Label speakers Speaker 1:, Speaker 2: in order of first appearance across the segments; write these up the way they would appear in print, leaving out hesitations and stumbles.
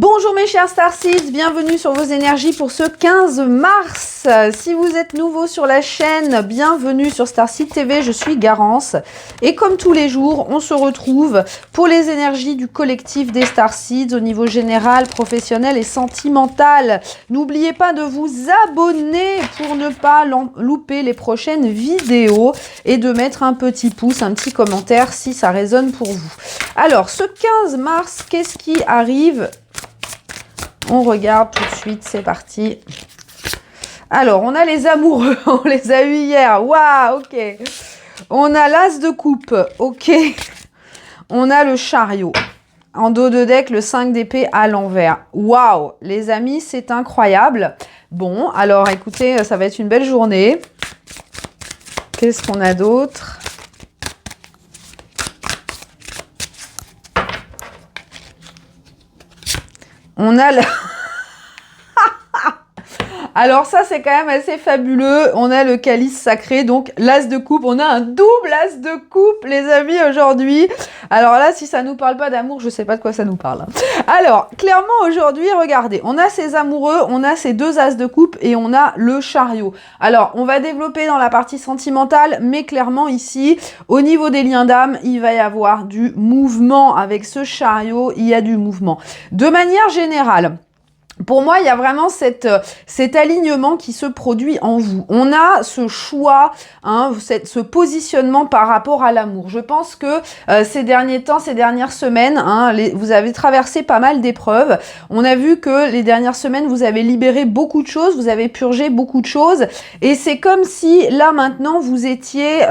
Speaker 1: Bonjour mes chers Starseeds, bienvenue sur vos énergies pour ce 15 mars. Si vous êtes nouveau sur la chaîne, bienvenue sur Starseed TV, je suis Garance. Et comme tous les jours, on se retrouve pour les énergies du collectif des Starseeds au niveau général, professionnel et sentimental. N'oubliez pas de vous abonner pour ne pas louper les prochaines vidéos et de mettre un petit pouce, un petit commentaire si ça résonne pour vous. Alors, ce 15 mars, qu'est-ce qui arrive ? On regarde tout de suite, c'est parti. Alors, on a les amoureux, on les a eu hier. Waouh, ok. On a l'as de coupe, ok. On a le chariot. En dos de deck, le 5 d'épée à l'envers. Waouh, les amis, c'est incroyable. Bon, alors écoutez, ça va être une belle journée. Qu'est-ce qu'on a d'autre ? On a le... Alors ça, c'est quand même assez fabuleux. On a le calice sacré, donc l'as de coupe. On a un double as de coupe, les amis, aujourd'hui. Alors là, si ça nous parle pas d'amour, je sais pas de quoi ça nous parle. Alors, clairement, aujourd'hui, regardez, on a ces amoureux, on a ces deux as de coupe et on a le chariot. Alors, on va développer dans la partie sentimentale, mais clairement, ici, au niveau des liens d'âme, il va y avoir du mouvement. Avec ce chariot, il y a du mouvement. De manière générale, pour moi, il y a vraiment cet alignement qui se produit en vous. On a ce choix, ce positionnement par rapport à l'amour. Je pense que ces derniers temps, ces dernières semaines, vous avez traversé pas mal d'épreuves. On a vu que les dernières semaines, vous avez libéré beaucoup de choses, vous avez purgé beaucoup de choses. Et c'est comme si, là, maintenant, vous étiez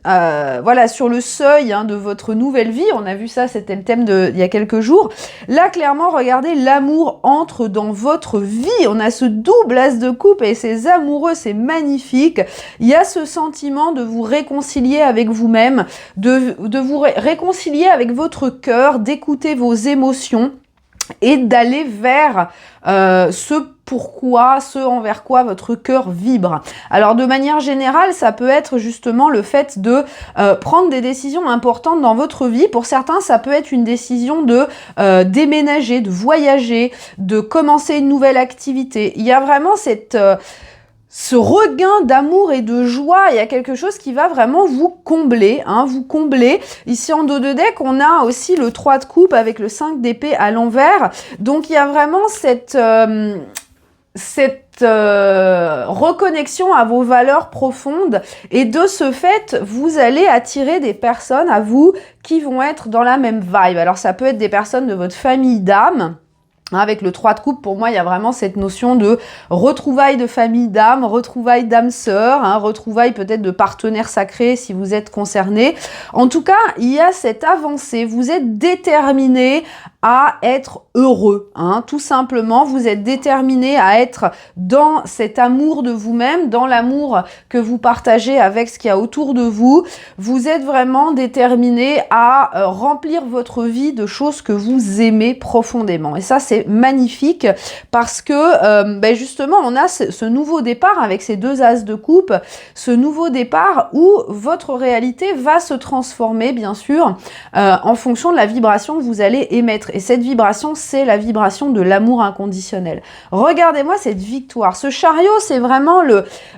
Speaker 1: voilà, sur le seuil de votre nouvelle vie. On a vu ça, c'était le thème il y a quelques jours. Là, clairement, regardez, l'amour entre dans votre vie. On a ce double as de coupe et ces amoureux, c'est magnifique. Il y a ce sentiment de vous réconcilier avec vous-même, de vous réconcilier avec votre cœur, d'écouter vos émotions et d'aller vers ce envers quoi votre cœur vibre. Alors de manière générale, ça peut être justement le fait de prendre des décisions importantes dans votre vie. Pour certains, ça peut être une décision de déménager, de voyager, de commencer une nouvelle activité. Il y a vraiment ce regain d'amour et de joie, il y a quelque chose qui va vraiment vous combler, vous combler. Ici en dos de deck, on a aussi le 3 de coupe avec le 5 d'épée à l'envers. Donc il y a vraiment cette reconnexion à vos valeurs profondes et de ce fait, vous allez attirer des personnes à vous qui vont être dans la même vibe. Alors ça peut être des personnes de votre famille d'âme. Avec le 3 de coupe, pour moi, il y a vraiment cette notion de retrouvailles de famille d'âme, retrouvailles d'âme sœur, retrouvailles peut-être de partenaires sacrés si vous êtes concerné. En tout cas, il y a cette avancée. Vous êtes déterminé à être heureux, tout simplement. Vous êtes déterminé à être dans cet amour de vous-même, dans l'amour que vous partagez avec ce qu'il y a autour de vous. Vous êtes vraiment déterminé à remplir votre vie de choses que vous aimez profondément. Et ça, c'est magnifique parce que justement, on a ce nouveau départ avec ces deux as de coupe, ce nouveau départ où votre réalité va se transformer, bien sûr, en fonction de la vibration que vous allez émettre. Et cette vibration, c'est la vibration de l'amour inconditionnel. Regardez-moi cette victoire. Ce chariot, c'est vraiment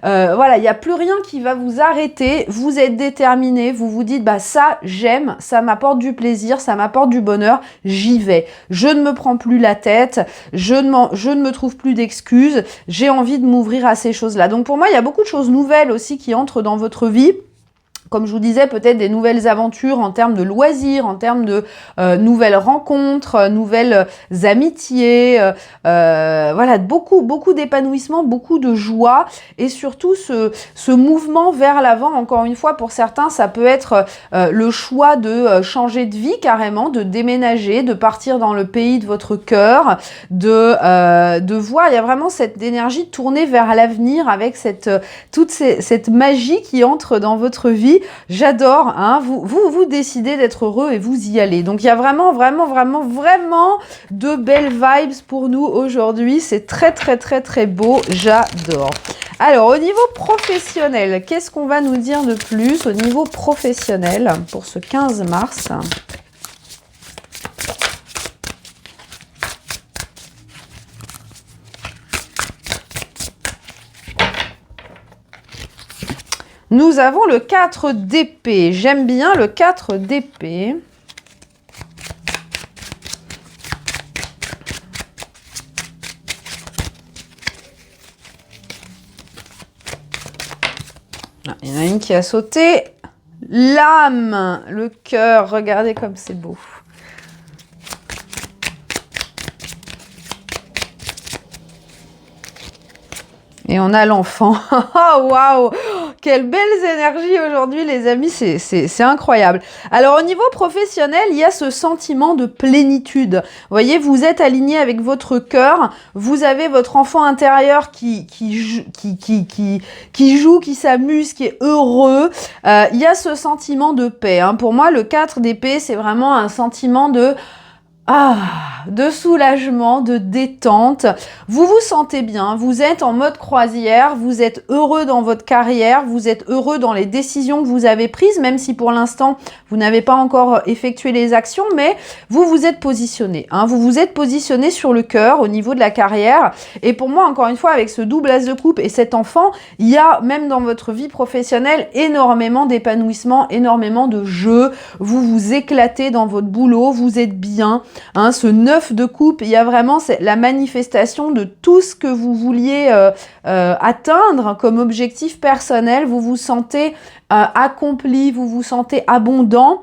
Speaker 1: voilà, il n'y a plus rien qui va vous arrêter. Vous êtes déterminé. Vous vous dites, ça, j'aime, ça m'apporte du plaisir, ça m'apporte du bonheur. J'y vais. Je ne me prends plus la tête. Je ne me trouve plus d'excuses. J'ai envie de m'ouvrir à ces choses-là. Donc, pour moi, il y a beaucoup de choses nouvelles aussi qui entrent dans votre vie. Comme je vous disais, peut-être des nouvelles aventures en termes de loisirs, en termes de nouvelles rencontres, nouvelles amitiés, voilà, beaucoup d'épanouissement, beaucoup de joie et surtout ce mouvement vers l'avant. Encore une fois, pour certains, ça peut être le choix de changer de vie carrément, de déménager, de partir dans le pays de votre cœur, de voir, il y a vraiment cette énergie tournée vers l'avenir avec toute cette magie qui entre dans votre vie. J'adore, vous décidez d'être heureux et vous y allez. Donc il y a vraiment de belles vibes pour nous aujourd'hui. C'est très beau, j'adore. Alors au niveau professionnel, qu'est-ce qu'on va nous dire de plus au niveau professionnel pour ce 15 mars ? Nous avons le 4 d'épée. J'aime bien le 4 d'épée. Ah, il y en a une qui a sauté. L'âme, le cœur. Regardez comme c'est beau. Et on a l'enfant. Oh, waouh! Quelles belles énergies aujourd'hui, les amis. C'est incroyable. Alors, au niveau professionnel, il y a ce sentiment de plénitude. Vous voyez, vous êtes aligné avec votre cœur. Vous avez votre enfant intérieur qui joue, qui s'amuse, qui est heureux. Il y a ce sentiment de paix. Hein. Pour moi, le 4 d'épée, c'est vraiment un sentiment de soulagement, de détente. Vous vous sentez bien, vous êtes en mode croisière, vous êtes heureux dans votre carrière, vous êtes heureux dans les décisions que vous avez prises, même si pour l'instant, vous n'avez pas encore effectué les actions, mais vous vous êtes positionné. Hein, vous vous êtes positionné sur le cœur au niveau de la carrière. Et pour moi, encore une fois, avec ce double as de coupe et cet enfant, il y a même dans votre vie professionnelle énormément d'épanouissement, énormément de jeux. Vous vous éclatez dans votre boulot, vous êtes bien. Hein, ce 9 de coupe, il y a vraiment la manifestation de tout ce que vous vouliez atteindre comme objectif personnel. Vous vous sentez accompli, vous vous sentez abondant.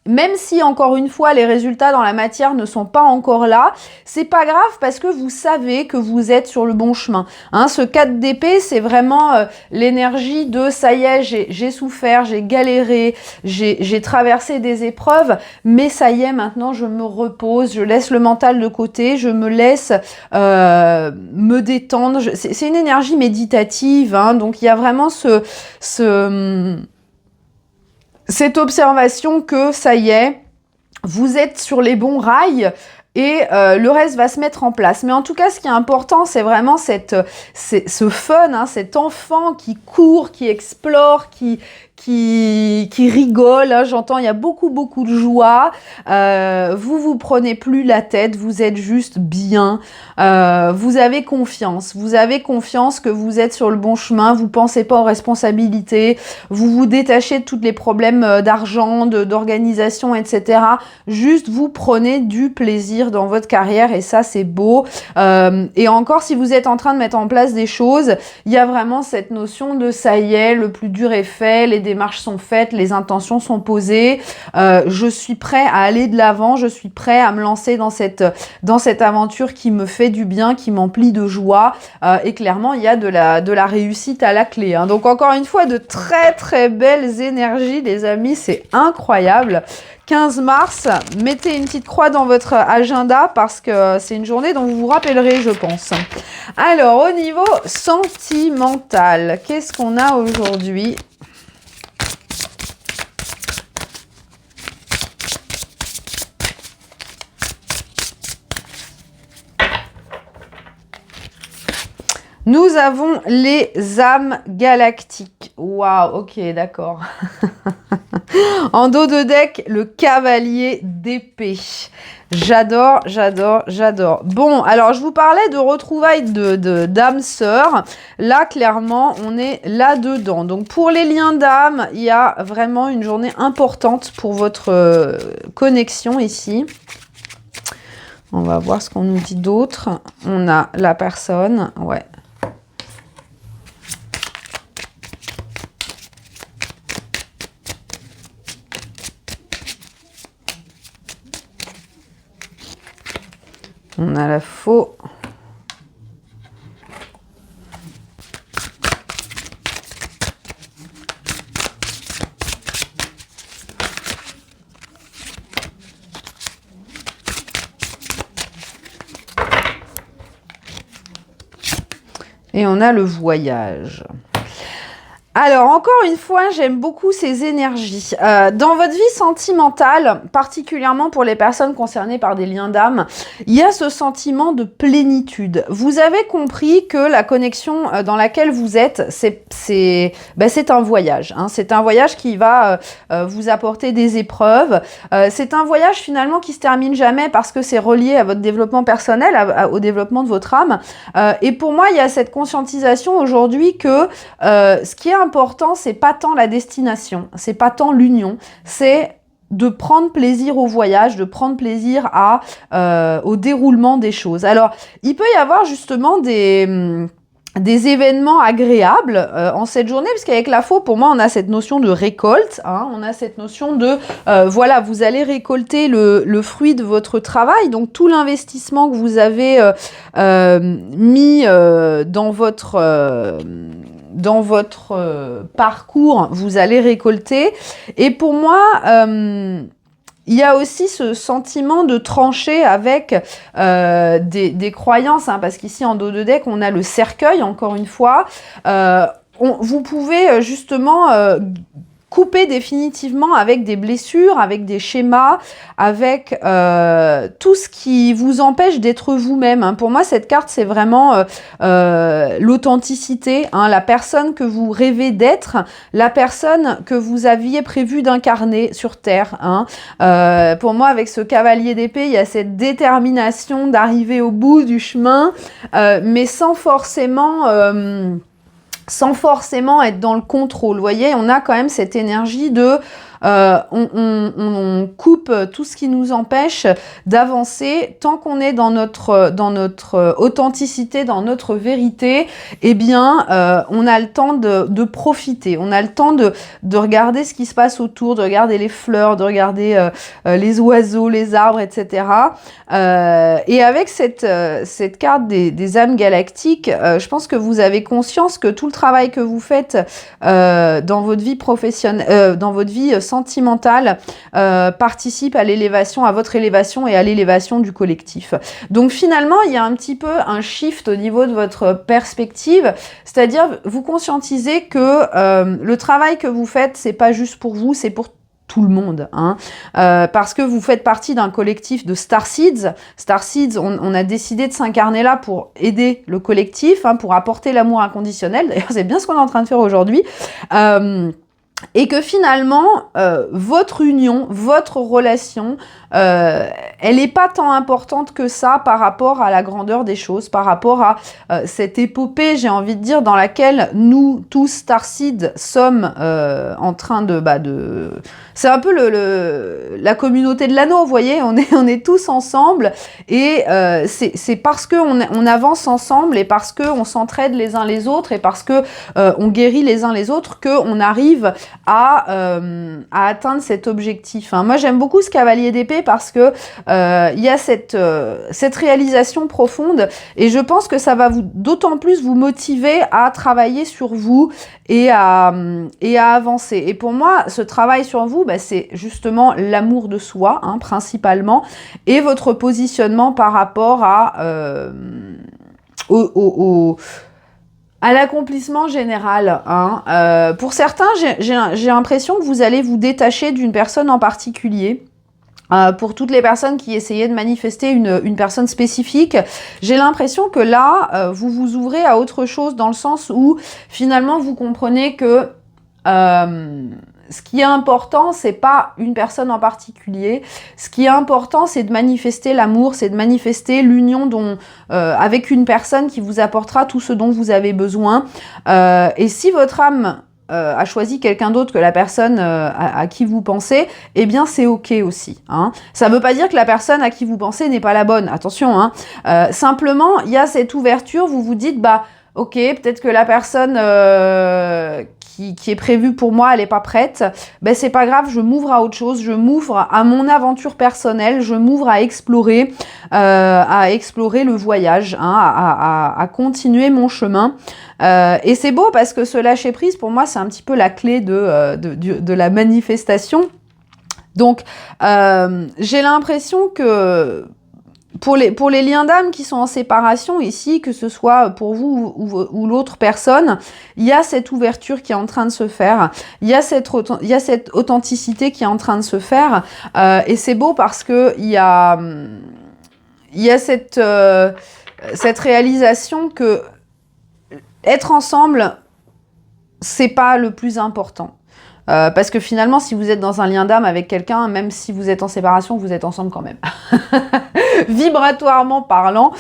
Speaker 1: Même si, encore une fois, les résultats dans la matière ne sont pas encore là, c'est pas grave parce que vous savez que vous êtes sur le bon chemin. Hein, ce 4 d'épée, c'est vraiment l'énergie de « ça y est, j'ai souffert, j'ai galéré, j'ai traversé des épreuves, mais ça y est, maintenant je me repose, je laisse le mental de côté, je me laisse me détendre. » C'est une énergie méditative, hein, donc il y a vraiment cette observation que ça y est, vous êtes sur les bons rails et le reste va se mettre en place. Mais en tout cas, ce qui est important, c'est vraiment ce fun, hein, cet enfant qui court, qui explore, qui rigole. Hein, j'entends, il y a beaucoup de joie. Vous prenez plus la tête, vous êtes juste bien. Vous avez confiance. Vous avez confiance que vous êtes sur le bon chemin. Vous pensez pas aux responsabilités. Vous vous détachez de tous les problèmes d'argent, d'organisation, etc. Juste, vous prenez du plaisir dans votre carrière et ça, c'est beau. Et encore, si vous êtes en train de mettre en place des choses, il y a vraiment cette notion de ça y est, le plus dur est fait, les démarches sont faites, les intentions sont posées, je suis prêt à aller de l'avant, je suis prêt à me lancer dans cette aventure qui me fait du bien, qui m'emplit de joie, et clairement il y a de la réussite à la clé. Hein. Donc encore une fois, de très belles énergies les amis, c'est incroyable. 15 mars, mettez une petite croix dans votre agenda parce que c'est une journée dont vous vous rappellerez, je pense. Alors, au niveau sentimental, qu'est-ce qu'on a aujourd'hui ? Nous avons les âmes galactiques. Waouh, ok, d'accord. En dos de deck, le cavalier d'épée. J'adore. Bon, alors je vous parlais de retrouvailles d'âmes sœurs. Là, clairement, on est là-dedans. Donc, pour les liens d'âme, il y a vraiment une journée importante pour votre connexion ici. On va voir ce qu'on nous dit d'autre. On a la personne, ouais. On a la faux. Et on a le voyage. Alors, encore une fois, j'aime beaucoup ces énergies. Dans votre vie sentimentale, particulièrement pour les personnes concernées par des liens d'âme, il y a ce sentiment de plénitude. Vous avez compris que la connexion dans laquelle vous êtes, c'est un voyage. Hein. C'est un voyage qui va vous apporter des épreuves. C'est un voyage finalement qui se termine jamais parce que c'est relié à votre développement personnel, au développement de votre âme. Et pour moi, il y a cette conscientisation aujourd'hui que ce qui est important, c'est pas tant la destination, c'est pas tant l'union, c'est de prendre plaisir au voyage, de prendre plaisir au déroulement des choses. Alors, il peut y avoir justement des événements agréables en cette journée, parce qu'avec la faux, pour moi, on a cette notion de récolte, hein, on a cette notion de, voilà, vous allez récolter le fruit de votre travail, donc tout l'investissement que vous avez mis dans votre parcours, vous allez récolter. Et pour moi, il y a aussi ce sentiment de trancher avec des croyances, hein, parce qu'ici en dos de deck, on a le cercueil, encore une fois. Vous pouvez justement couper définitivement avec des blessures, avec des schémas, avec tout ce qui vous empêche d'être vous-même. Hein. Pour moi, cette carte, c'est vraiment l'authenticité, hein, la personne que vous rêvez d'être, la personne que vous aviez prévu d'incarner sur Terre. Hein. Pour moi, avec ce cavalier d'épée, il y a cette détermination d'arriver au bout du chemin, mais sans forcément être dans le contrôle. Vous voyez, on a quand même cette énergie de on coupe tout ce qui nous empêche d'avancer. Tant qu'on est dans notre authenticité, dans notre vérité, eh bien, on a le temps de profiter. On a le temps de regarder ce qui se passe autour, de regarder les fleurs, de regarder les oiseaux, les arbres, etc. Et avec cette carte des âmes galactiques, je pense que vous avez conscience que tout le travail que vous faites dans votre vie professionnelle, dans votre vie sentimentale, participe à l'élévation, à votre élévation et à l'élévation du collectif. Donc finalement, il y a un petit peu un shift au niveau de votre perspective, c'est-à-dire vous conscientisez que le travail que vous faites, c'est pas juste pour vous, c'est pour tout le monde, hein, parce que vous faites partie d'un collectif de Starseeds. Starseeds, on a décidé de s'incarner là pour aider le collectif, hein, pour apporter l'amour inconditionnel. D'ailleurs, c'est bien ce qu'on est en train de faire aujourd'hui. Et que finalement, votre union, votre relation, elle n'est pas tant importante que ça par rapport à la grandeur des choses, par rapport à cette épopée, j'ai envie de dire, dans laquelle nous, tous Starseed, sommes en train de... C'est un peu la communauté de l'anneau, vous voyez, on est tous ensemble, et c'est parce qu'on avance ensemble, et parce qu'on s'entraide les uns les autres, et parce que on guérit les uns les autres, qu'on arrive à atteindre cet objectif. Hein. Moi, j'aime beaucoup ce cavalier d'épée parce que il y a cette réalisation profonde, et je pense que ça va d'autant plus vous motiver à travailler sur vous et à avancer. Et pour moi, ce travail sur vous, c'est justement l'amour de soi, hein, principalement, et votre positionnement par rapport à l'accomplissement général. Hein. Pour certains, j'ai l'impression que vous allez vous détacher d'une personne en particulier. Pour toutes les personnes qui essayaient de manifester une personne spécifique, j'ai l'impression que là, vous vous ouvrez à autre chose, dans le sens où finalement vous comprenez que ce qui est important, c'est pas une personne en particulier. Ce qui est important, c'est de manifester l'amour, c'est de manifester l'union avec une personne qui vous apportera tout ce dont vous avez besoin. Et si votre âme a choisi quelqu'un d'autre que la personne à qui vous pensez, eh bien c'est ok aussi. Hein. Ça ne veut pas dire que la personne à qui vous pensez n'est pas la bonne, attention. Hein. Simplement, il y a cette ouverture, vous vous dites, ok, peut-être que la personne qui est prévue pour moi, elle n'est pas prête, c'est pas grave, je m'ouvre à autre chose, je m'ouvre à mon aventure personnelle, je m'ouvre à explorer le voyage, hein, à continuer mon chemin. Et c'est beau parce que ce lâcher prise, pour moi, c'est un petit peu la clé de la manifestation. Donc, j'ai l'impression que pour les liens d'âme qui sont en séparation ici, que ce soit pour vous ou l'autre personne, il y a cette ouverture qui est en train de se faire, il y a cette authenticité qui est en train de se faire, et c'est beau parce que il y a cette réalisation que être ensemble, c'est pas le plus important. Parce que finalement, si vous êtes dans un lien d'âme avec quelqu'un, même si vous êtes en séparation, vous êtes ensemble quand même. Vibratoirement parlant.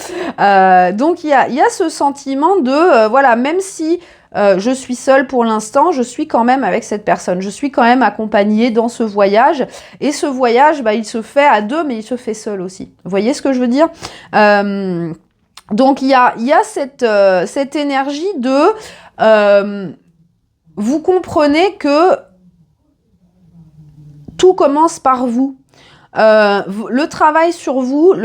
Speaker 1: Donc, il y a ce sentiment de, voilà, même si je suis seule pour l'instant, je suis quand même avec cette personne. Je suis quand même accompagnée dans ce voyage. Et ce voyage, bah, il se fait à deux, mais il se fait seul aussi. Vous voyez ce que je veux dire? Donc, il y a cette énergie de... vous comprenez que tout commence par vous. Le travail sur vous,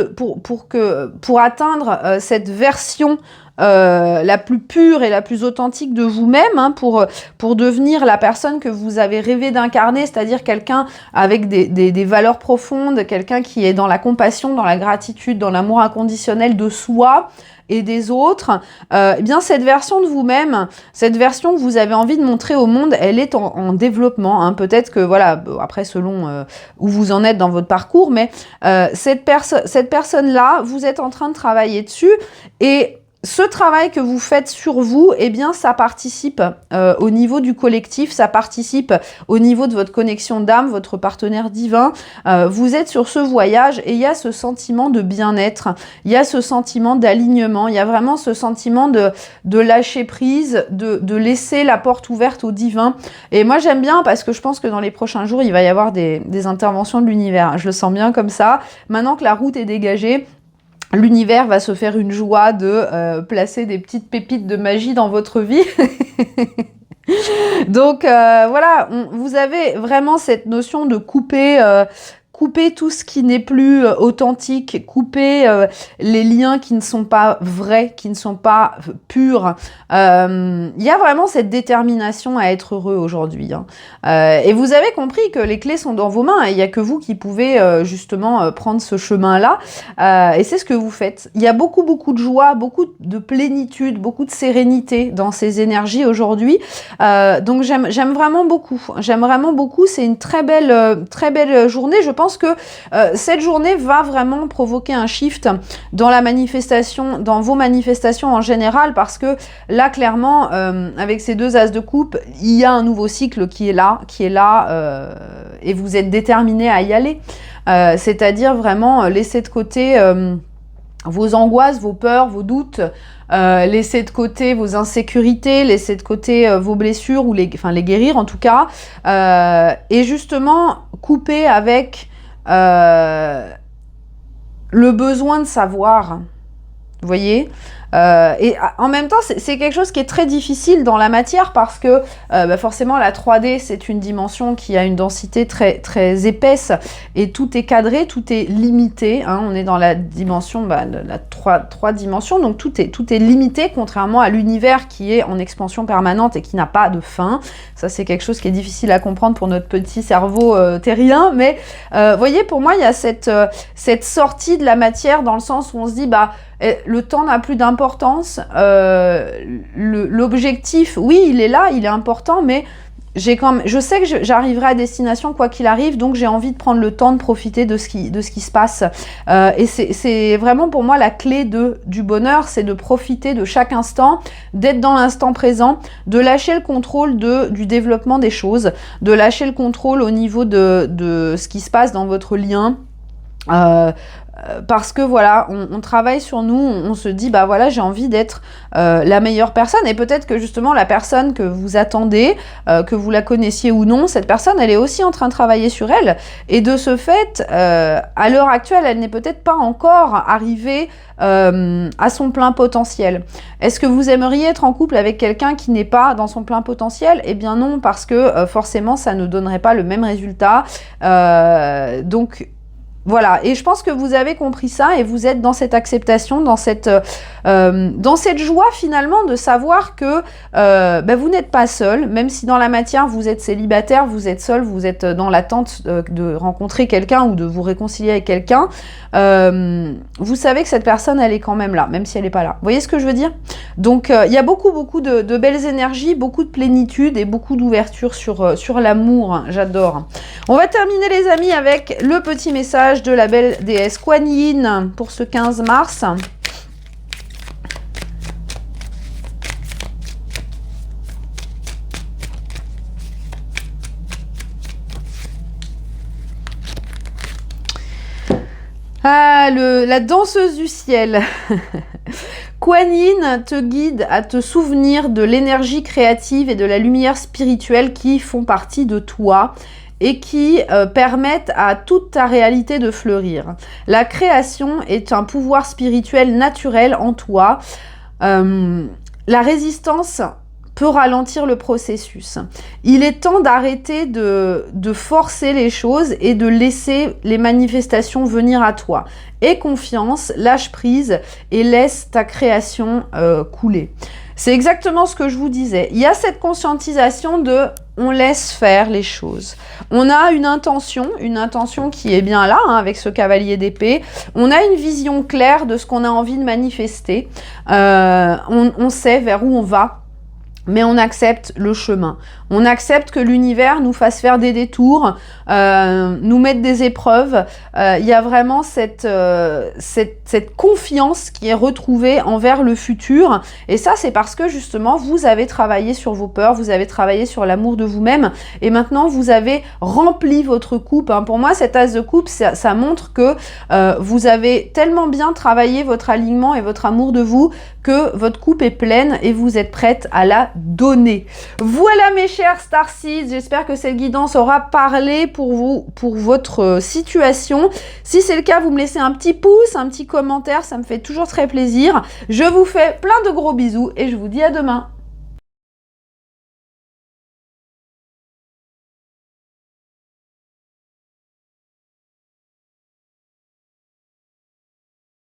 Speaker 1: pour atteindre cette version la plus pure et la plus authentique de vous-même, hein, pour devenir la personne que vous avez rêvé d'incarner, c'est-à-dire quelqu'un avec des valeurs profondes, quelqu'un qui est dans la compassion, dans la gratitude, dans l'amour inconditionnel de soi et des autres, eh bien cette version de vous-même, cette version que vous avez envie de montrer au monde, elle est en développement. Hein. Peut-être que, voilà, après selon où vous en êtes dans votre parcours, mais cette personne-là, vous êtes en train de travailler dessus, et ce travail que vous faites sur vous, eh bien, ça participe au niveau du collectif, ça participe au niveau de votre connexion d'âme, votre partenaire divin. Vous êtes sur ce voyage et il y a ce sentiment de bien-être, il y a ce sentiment d'alignement, il y a vraiment ce sentiment de lâcher prise, de laisser la porte ouverte au divin. Et moi, j'aime bien parce que je pense que dans les prochains jours, il va y avoir des interventions de l'univers. Je le sens bien comme ça. Maintenant que la route est dégagée, l'univers va se faire une joie de placer des petites pépites de magie dans votre vie. Donc voilà, vous avez vraiment cette notion de couper tout ce qui n'est plus authentique, couper les liens qui ne sont pas vrais, qui ne sont pas purs. Il y a vraiment cette détermination à être heureux aujourd'hui. Hein. Et vous avez compris que les clés sont dans vos mains et il n'y a que vous qui pouvez justement prendre ce chemin-là. Et c'est ce que vous faites. Il y a beaucoup, beaucoup de joie, beaucoup de plénitude, beaucoup de sérénité dans ces énergies aujourd'hui. Donc j'aime vraiment beaucoup. J'aime vraiment beaucoup. C'est une très belle journée. Je pense que cette journée va vraiment provoquer un shift dans la manifestation, dans vos manifestations en général, parce que là, clairement, avec ces deux as de coupe, il y a un nouveau cycle qui est là, et vous êtes déterminés à y aller. C'est-à-dire vraiment laisser de côté vos angoisses, vos peurs, vos doutes, laisser de côté vos insécurités, laisser de côté vos blessures, ou les guérir en tout cas, et justement couper avec le besoin de savoir, vous voyez. Et en même temps, c'est quelque chose qui est très difficile dans la matière parce que forcément la 3D, c'est une dimension qui a une densité très, très épaisse et tout est cadré, tout est limité. Hein, on est dans la dimension de la 3 dimensions, donc tout est limité, contrairement à l'univers qui est en expansion permanente et qui n'a pas de fin. Ça, c'est quelque chose qui est difficile à comprendre pour notre petit cerveau terrien, mais voyez, pour moi, il y a cette sortie de la matière dans le sens où on se dit, le temps n'a plus d'importance, l'objectif, oui, il est là, il est important, mais je sais que j'arriverai à destination quoi qu'il arrive, donc j'ai envie de prendre le temps de profiter de ce qui se passe. Et c'est vraiment pour moi la clé du bonheur, c'est de profiter de chaque instant, d'être dans l'instant présent, de lâcher le contrôle du développement des choses, de lâcher le contrôle au niveau de ce qui se passe dans votre lien. Parce que voilà, on travaille sur nous, on se dit voilà, j'ai envie d'être la meilleure personne, et peut-être que justement la personne que vous attendez, que vous la connaissiez ou non, cette personne elle est aussi en train de travailler sur elle, et de ce fait à l'heure actuelle elle n'est peut-être pas encore arrivée à son plein potentiel. Est-ce que vous aimeriez être en couple avec quelqu'un qui n'est pas dans son plein potentiel? Eh bien non, parce que forcément ça ne donnerait pas le même résultat. Donc voilà, et je pense que vous avez compris ça et vous êtes dans cette acceptation, dans cette joie finalement de savoir que vous n'êtes pas seul, même si dans la matière vous êtes célibataire, vous êtes seul, vous êtes dans l'attente de rencontrer quelqu'un ou de vous réconcilier avec quelqu'un, vous savez que cette personne elle est quand même là, même si elle n'est pas là. Vous voyez ce que je veux dire? Donc il y a beaucoup de belles énergies, beaucoup de plénitude et beaucoup d'ouverture sur l'amour, j'adore. On va terminer les amis avec le petit message de la belle déesse Kuan Yin pour ce 15 mars. a la danseuse du ciel. Kuan Yin te guide à te souvenir de l'énergie créative et de la lumière spirituelle qui font partie de toi et qui permettent à toute ta réalité de fleurir. La création est un pouvoir spirituel naturel en toi. La résistance peut ralentir le processus. Il est temps d'arrêter de forcer les choses et de laisser les manifestations venir à toi. Aie confiance, lâche prise et laisse ta création couler. C'est exactement ce que je vous disais. Il y a cette conscientisation de on laisse faire les choses. On a une intention qui est bien là, hein, avec ce cavalier d'épée. On a une vision claire de ce qu'on a envie de manifester. On sait vers où on va. Mais on accepte le chemin. On accepte que l'univers nous fasse faire des détours, nous mette des épreuves. Il y a vraiment cette confiance qui est retrouvée envers le futur. Et ça, c'est parce que justement, vous avez travaillé sur vos peurs, vous avez travaillé sur l'amour de vous-même. Et maintenant, vous avez rempli votre coupe. Hein. Pour moi, cet as de coupe, ça montre que vous avez tellement bien travaillé votre alignement et votre amour de vous que votre coupe est pleine et vous êtes prête à la donner. Voilà mes chers Starseeds, j'espère que cette guidance aura parlé pour vous, pour votre situation. Si c'est le cas, vous me laissez un petit pouce, un petit commentaire, ça me fait toujours très plaisir. Je vous fais plein de gros bisous et je vous dis à demain.